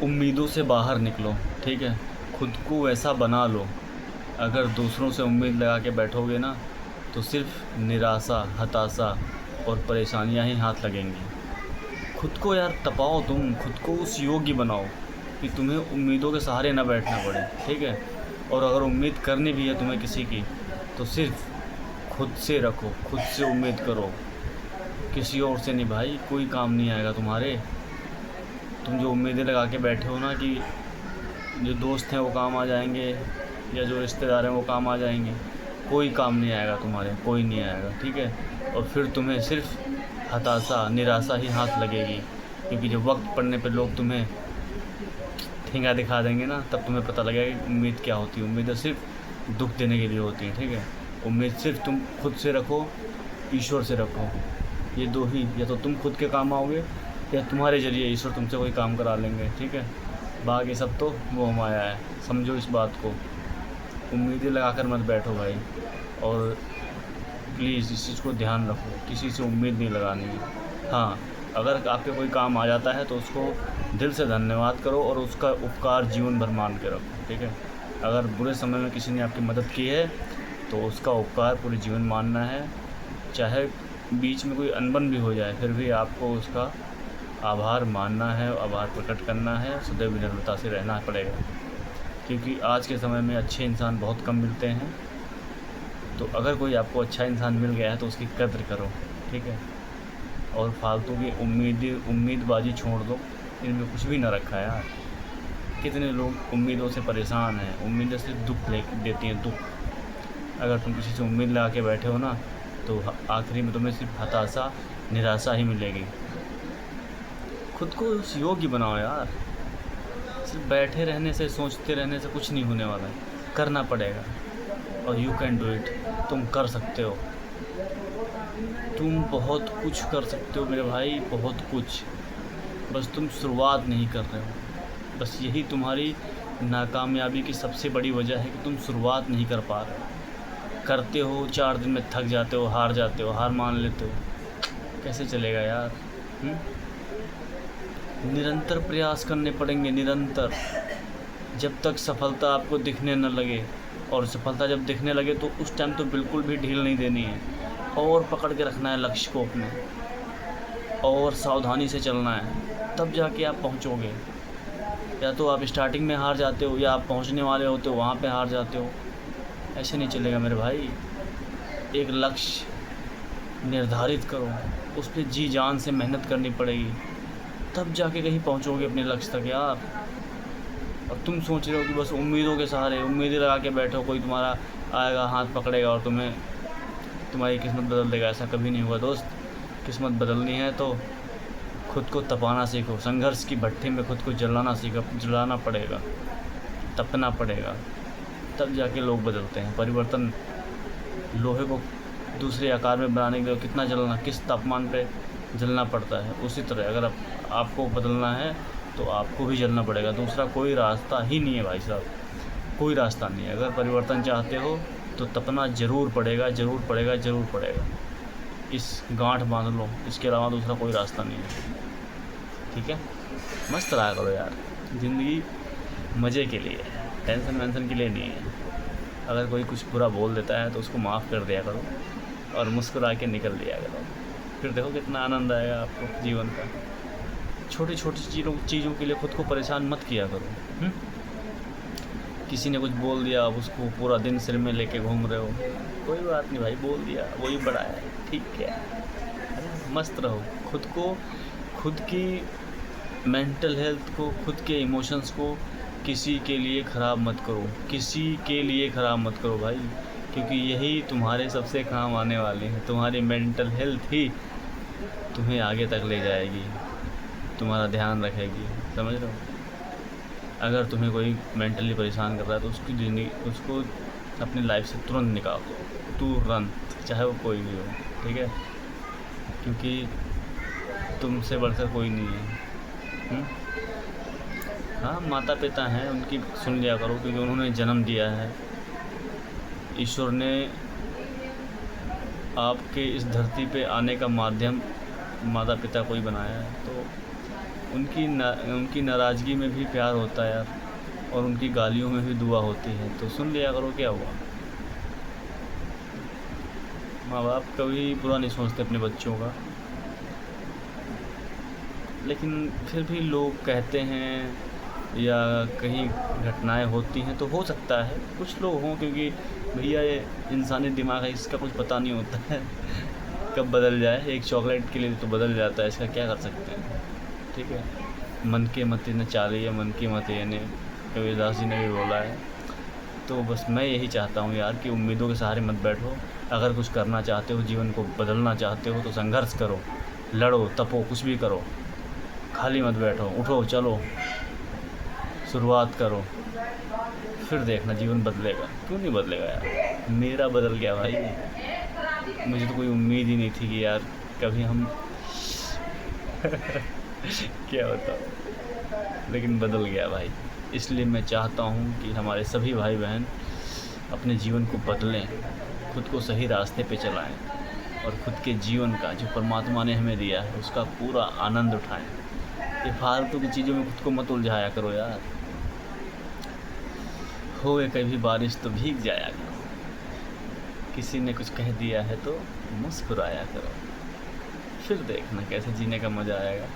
उम्मीदों से बाहर निकलो, ठीक है। खुद को वैसा बना लो। अगर दूसरों से उम्मीद लगा के बैठोगे ना, तो सिर्फ निराशा, हताशा और परेशानियां ही हाथ लगेंगी। खुद को यार तपाओ, तुम खुद को उस योग्य बनाओ कि तुम्हें उम्मीदों के सहारे ना बैठना पड़े, ठीक है। और अगर उम्मीद करनी भी है तुम्हें किसी की, तो सिर्फ खुद से रखो, खुद से उम्मीद करो, किसी और से नहीं भाई। कोई काम नहीं आएगा तुम्हारे। तुम जो उम्मीदें लगा के बैठे हो ना कि जो दोस्त हैं वो काम आ जाएंगे या जो रिश्तेदार हैं वो काम आ जाएंगे, कोई काम नहीं आएगा तुम्हारे, कोई नहीं आएगा, ठीक है। और फिर तुम्हें सिर्फ हताशा, निराशा ही हाथ लगेगी, क्योंकि जब वक्त पड़ने पर लोग तुम्हें ठेंगा दिखा देंगे ना, तब तुम्हें पता लगेगा कि उम्मीद क्या होती है। उम्मीदें सिर्फ दुख देने के लिए होती हैं, ठीक है। उम्मीद सिर्फ तुम खुद से रखो, ईश्वर से रखो। ये दो ही, या तो तुम खुद के काम आओगे या तुम्हारे ज़रिए ईश्वर तुमसे कोई काम करा लेंगे, ठीक है। बाकी सब तो मोह माया है, समझो इस बात को। उम्मीदें लगा कर मत बैठो भाई, और प्लीज़ इस चीज़ को ध्यान रखो, किसी से उम्मीद नहीं लगानी है। हाँ, अगर आपके कोई काम आ जाता है तो उसको दिल से धन्यवाद करो और उसका उपकार जीवन भर मान के रखो, ठीक है। अगर बुरे समय में किसी ने आपकी मदद की है तो उसका उपकार पूरे जीवन मानना है। चाहे बीच में कोई अनबन भी हो जाए, फिर भी आपको उसका आभार मानना है, आभार प्रकट करना है, सदैव विनम्रता से रहना पड़ेगा। क्योंकि आज के समय में अच्छे इंसान बहुत कम मिलते हैं। तो अगर कोई आपको अच्छा इंसान मिल गया है तो उसकी कद्र करो, ठीक है। और फालतू की उम्मीदबाजी छोड़ दो, इनमें कुछ भी ना रखा है यार। कितने लोग उम्मीदों से परेशान हैं, उम्मीदें सिर्फ दुख ले देती हैं, दुख। अगर तुम किसी से उम्मीद लगा के बैठे हो ना, तो आखिरी में तुम्हें सिर्फ हताशा, निराशा ही मिलेगी। खुद को उस योग्य बनाओ यार। सिर्फ बैठे रहने से, सोचते रहने से कुछ नहीं होने वाला है, करना पड़ेगा। और यू कैन डू इट, तुम कर सकते हो। तुम बहुत कुछ कर सकते हो मेरे भाई, बहुत कुछ। बस तुम शुरुआत नहीं कर रहे हो। बस यही तुम्हारी नाकामयाबी की सबसे बड़ी वजह है कि तुम शुरुआत नहीं कर पा रहे हो। करते हो, 4 दिन में थक जाते हो, हार जाते हो, हार मान लेते हो। कैसे चलेगा यार? निरंतर प्रयास करने पड़ेंगे, निरंतर, जब तक सफलता आपको दिखने न लगे। और सफलता जब दिखने लगे तो उस टाइम तो बिल्कुल भी ढील नहीं देनी है, और पकड़ के रखना है लक्ष्य को अपने, और सावधानी से चलना है, तब जाके आप पहुंचोगे। या तो आप स्टार्टिंग में हार जाते हो, या आप पहुंचने वाले होते हो वहाँ पे हार जाते हो। ऐसे नहीं चलेगा मेरे भाई। एक लक्ष्य निर्धारित करो, उस पर जी जान से मेहनत करनी पड़ेगी, तब जाके कहीं पहुंचोगे अपने लक्ष्य तक यार। और तुम सोच रहे हो कि बस उम्मीदों के सहारे उम्मीदें लगा के बैठो, कोई तुम्हारा आएगा, हाथ पकड़ेगा और तुम्हें तुम्हारी किस्मत बदल देगा। ऐसा कभी नहीं हुआ दोस्त। किस्मत बदलनी है तो खुद को तपाना सीखो, संघर्ष की भट्टी में खुद को जलाना पड़ेगा, तपना पड़ेगा, तब जाके लोग बदलते हैं। परिवर्तन लोहे को दूसरे आकार में बनाने के लिए कितना जलना, किस तापमान पे जलना पड़ता है, उसी तरह अगर आपको बदलना है तो आपको भी जलना पड़ेगा। दूसरा कोई रास्ता ही नहीं है भाई साहब, कोई रास्ता नहीं है। अगर परिवर्तन चाहते हो तो तपना ज़रूर पड़ेगा, ज़रूर पड़ेगा, ज़रूर पड़ेगा। इस गांठ बांध लो, इसके अलावा दूसरा कोई रास्ता नहीं है, ठीक है। मस्त रहा करो यार, ज़िंदगी मज़े के लिए, टेंशन वेंशन के लिए नहीं है। अगर कोई कुछ बुरा बोल देता है तो उसको माफ़ कर दिया करो और मुस्कुरा के निकल दिया करो, फिर देखो कितना आनंद आएगा आपको जीवन का। छोटी छोटी चीज़ों के लिए खुद को परेशान मत किया करो। किसी ने कुछ बोल दिया, अब उसको पूरा दिन सिर में लेके घूम रहे हो। कोई बात नहीं भाई, बोल दिया वही बड़ा है, ठीक है। अरे मस्त रहो, खुद को, खुद की मेंटल हेल्थ को, खुद के इमोशंस को किसी के लिए ख़राब मत करो, किसी के लिए ख़राब मत करो भाई। क्योंकि यही तुम्हारे सबसे काम आने वाले हैं। तुम्हारी मेंटल हेल्थ ही तुम्हें आगे तक ले जाएगी, तुम्हारा ध्यान रखेगी, समझ रहे हो। अगर तुम्हें कोई मेंटली परेशान कर रहा है तो उसकी ज़िंदगी, उसको अपनी लाइफ से तुरंत निकाल दो, तुरंत, चाहे वो कोई भी हो, ठीक है। क्योंकि तुमसे बढ़कर कोई नहीं है। हाँ, माता पिता हैं, उनकी सुन लिया करो, क्योंकि उन्होंने जन्म दिया है। ईश्वर ने आपके इस धरती पे आने का माध्यम माता पिता को ही बनाया है। तो उनकी नाराज़गी में भी प्यार होता है यार, और उनकी गालियों में भी दुआ होती है, तो सुन लिया करो, क्या हुआ। माँ बाप कभी बुरा नहीं सोचते अपने बच्चों का, लेकिन फिर भी लोग कहते हैं या कहीं घटनाएं होती हैं तो हो सकता है कुछ लोग हों, क्योंकि भैया ये इंसानी दिमाग है, इसका कुछ पता नहीं होता है कब बदल जाए। एक चॉकलेट के लिए तो बदल जाता है, इसका क्या कर सकते हैं। ठीक है, मन के मत न चालिए मन की मत ने कबीरदास जी ने भी बोला है। तो बस मैं यही चाहता हूँ यार कि उम्मीदों के सहारे मत बैठो। अगर कुछ करना चाहते हो, जीवन को बदलना चाहते हो, तो संघर्ष करो, लड़ो, तपो, कुछ भी करो, खाली मत बैठो, उठो, चलो, शुरुआत करो, फिर देखना जीवन बदलेगा। क्यों नहीं बदलेगा यार, मेरा बदल गया भाई। मुझे तो कोई उम्मीद ही नहीं थी कि यार कभी हम क्या बताऊँ, लेकिन बदल गया भाई। इसलिए मैं चाहता हूँ कि हमारे सभी भाई बहन अपने जीवन को बदलें, खुद को सही रास्ते पे चलाएं, और खुद के जीवन का जो परमात्मा ने हमें दिया है उसका पूरा आनंद उठाएं। ये फालतू की चीज़ों में खुद को मत उलझाया करो यार। होए कभी बारिश तो भीग जाया करो, किसी ने कुछ कह दिया है तो मुस्कुराया करो, फिर देखना कैसे जीने का मज़ा आएगा।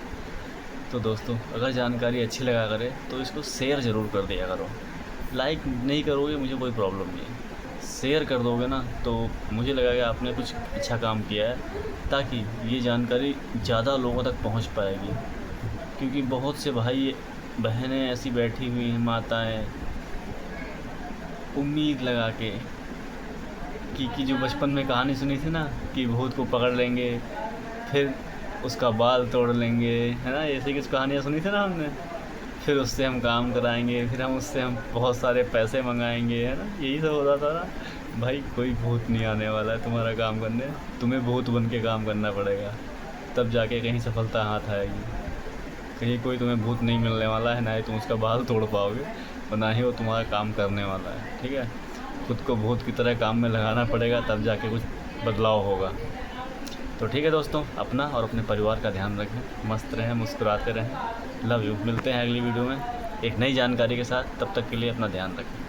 तो दोस्तों, अगर जानकारी अच्छी लगा करे तो इसको शेयर ज़रूर कर दिया करो। लाइक नहीं करोगे मुझे कोई प्रॉब्लम नहीं है, शेयर कर दोगे ना तो मुझे लगा कि आपने कुछ अच्छा काम किया है, ताकि ये जानकारी ज़्यादा लोगों तक पहुंच पाएगी। क्योंकि बहुत से भाई बहनें ऐसी बैठी हुई हैं, माताएं, उम्मीद लगा के कि जो बचपन में कहानी सुनी थी ना कि भूत को पकड़ लेंगे फिर उसका बाल तोड़ लेंगे, है ना, ऐसी कुछ कहानियाँ सुनी थी ना हमने। फिर उससे हम काम कराएंगे, फिर उससे हम बहुत सारे पैसे मंगाएंगे, है ना, यही सब होता था ना। भाई कोई भूत नहीं आने वाला है तुम्हारा काम करने, तुम्हें भूत बन के काम करना पड़ेगा, तब जाके कहीं सफलता हाथ आएगी। कहीं कोई तुम्हें भूत नहीं मिलने वाला है, ना ही तुम उसका बाल तोड़ पाओगे और ना ही वो तुम्हारा काम करने वाला है। ठीक है, खुद को भूत की तरह काम में लगाना पड़ेगा, तब जाके कुछ बदलाव होगा। तो ठीक है दोस्तों, अपना और अपने परिवार का ध्यान रखें, मस्त रहें, मुस्कुराते रहें। Love you. मिलते हैं अगली वीडियो में एक नई जानकारी के साथ, तब तक के लिए अपना ध्यान रखें।